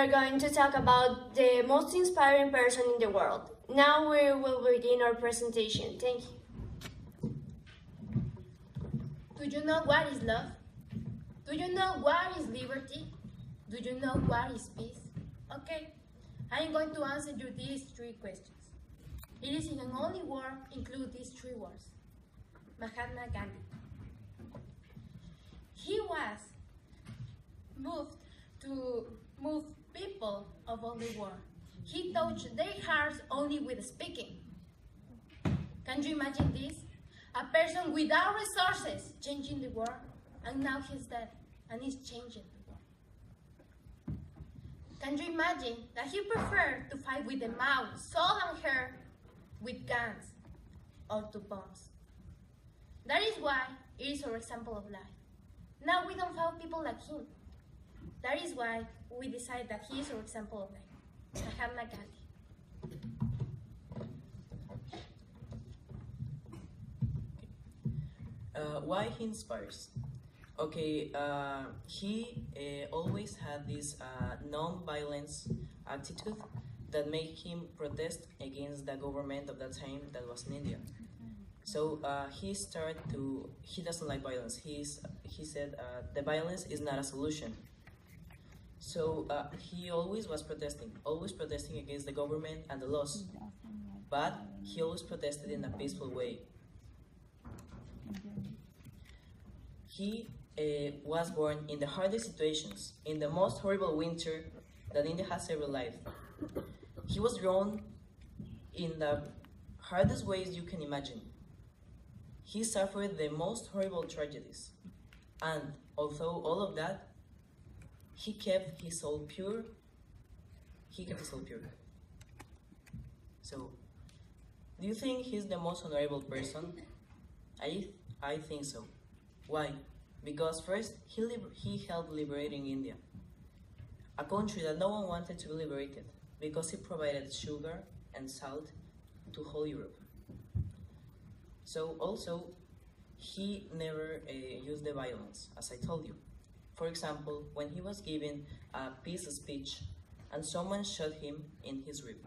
are going to talk about the most inspiring person in the world. Now we will begin our presentation. Thank you. Do you know what is love? Do you know what is liberty? Do you know what is peace? Okay, I am going to answer you these three questions. It is in only word include these three words. Mahatma Gandhi. He was moved to move people of all the world. He touched their hearts only with speaking. Can you imagine this? A person without resources changing the world, and now he's dead, and he's changing the world. Can you imagine that he preferred to fight with the mouth, soul and hair, with guns or to bombs? That is why it is our example of life. Now we don't find people like him. That is why we decide that he is our example of life. Mahatma Gandhi. Why he inspires? Okay, he always had this non-violence attitude that made him protest against the government of that time that was in India. So he doesn't like violence. He said the violence is not a solution. So he always was protesting against the government and the laws. But he always protested in a peaceful way. He was born in the hardest situations, in the most horrible winter that India has ever lived. He was grown in the hardest ways you can imagine. He suffered the most horrible tragedies. And although all of that, he kept his soul pure. So, do you think he's the most honorable person? I think so. Why? Because first, he helped liberating India, a country that no one wanted to be liberated, because he provided sugar and salt to whole Europe. So also, he never used the violence, as I told you. For example, when he was giving a peace speech and someone shot him in his rib,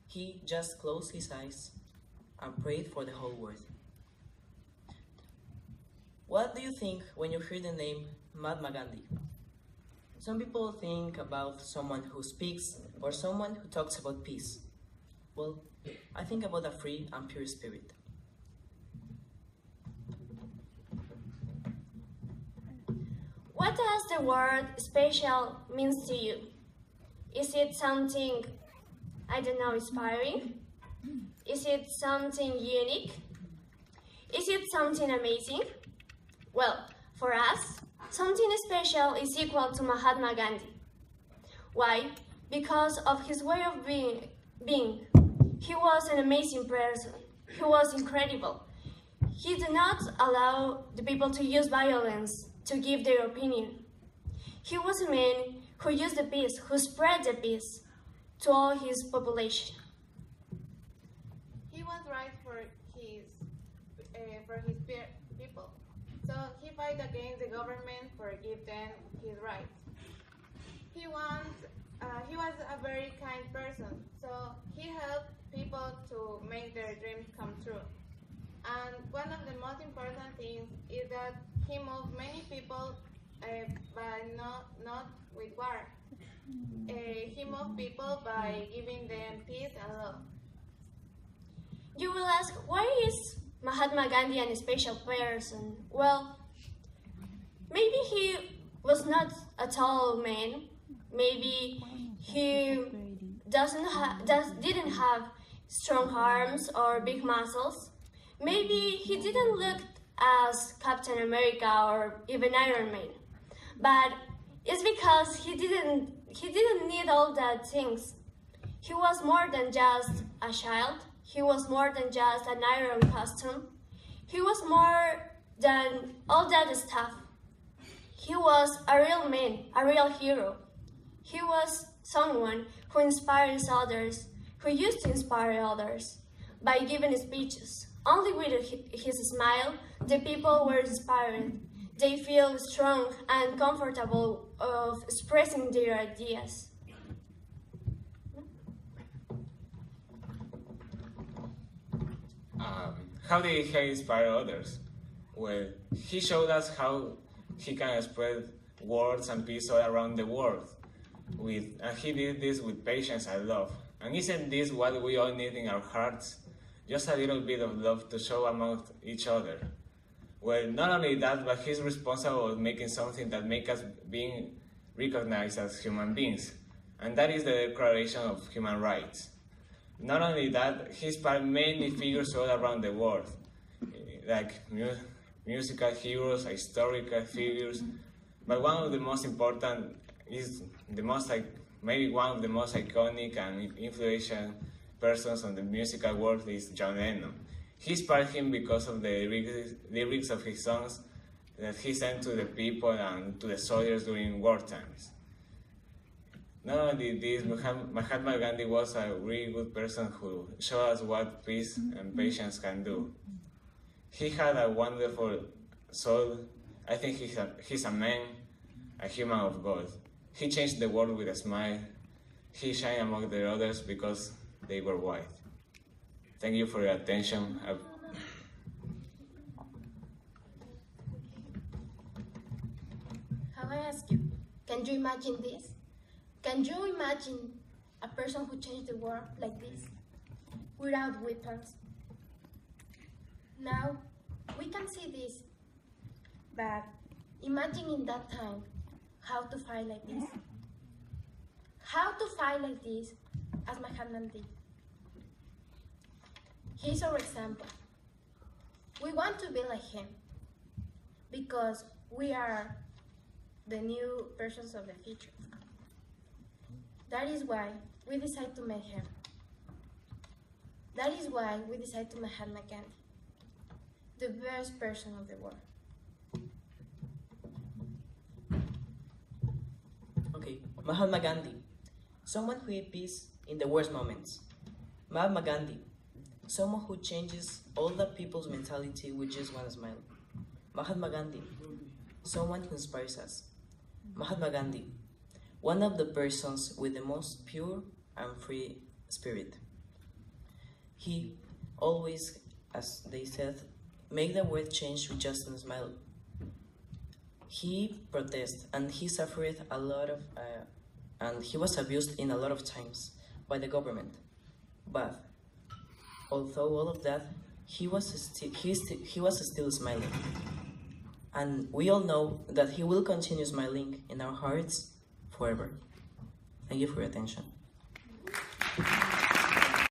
he just closed his eyes and prayed for the whole world. What do you think when you hear the name Mahatma Gandhi? Some people think about someone who speaks or someone who talks about peace. Well, I think about a free and pure spirit. What does the word special means to you? Is it something, I don't know, inspiring? Is it something unique? Is it something amazing? Well, for us, something special is equal to Mahatma Gandhi. Why? Because of his way of being. He was an amazing person. He was incredible. He did not allow the people to use violence to give their opinion. He was a man who used the peace, who spread the peace to all his population. He was right for his people. So he fight against the government for give them his rights. He was a very kind person, so he helped people to make their dreams come true. And one of the most important things is that he moved many people, but not with war. He moved people by giving them peace and love. You will ask, why is Mahatma Gandhi a special person? Well, maybe he was not a tall man. Maybe he didn't have strong arms or big muscles. Maybe he didn't look as Captain America or even Iron Man. But it's because he didn't need all that things. He was more than just a child. He was more than just an iron costume. He was more than all that stuff. He was a real man, a real hero. He was someone who inspires others, who used to inspire others by giving speeches. Only with his smile, the people were inspired. They feel strong and comfortable of expressing their ideas. How did he inspire others? Well, he showed us how he can spread words and peace all around the world. And he did this with patience and love. And isn't this what we all need in our hearts? Just a little bit of love to show among each other. Well, not only that, but he's responsible for making something that makes us being recognized as human beings. And that is the Declaration of Human Rights. Not only that, he inspired many figures all around the world, like musical heroes, historical figures. But one of the most important is maybe one of the most iconic and influential persons on the musical world is John Lennon. He inspired him because of the lyrics of his songs that he sent to the people and to the soldiers during war times. Not only this, Mahatma Gandhi was a really good person who showed us what peace and patience can do. He had a wonderful soul. I think he's a man, a human of God. He changed the world with a smile. He shined among the others because they were white. Thank you for your attention. How I ask you, can you imagine this? Can you imagine a person who changed the world like this, without weapons? Now, we can see this, but imagine in that time how to fight like this. How to fight like this as Mahatma did. He's our example. We want to be like him because we are the new persons of the future. That is why we decide to meet him. That is why we decide to Mahatma Gandhi, the best person of the world. Okay, Mahatma Gandhi, someone who had peace in the worst moments. Mahatma Gandhi, someone who changes all the people's mentality with just one smile. Mahatma Gandhi, someone who inspires us. Mahatma Gandhi, one of the persons with the most pure and free spirit. He always, as they said, make the world change with just a smile. He protested and he suffered a lot of, and he was abused in a lot of times by the government. But although all of that, he was still smiling. And we all know that he will continue smiling in our hearts forever. Thank you for your attention.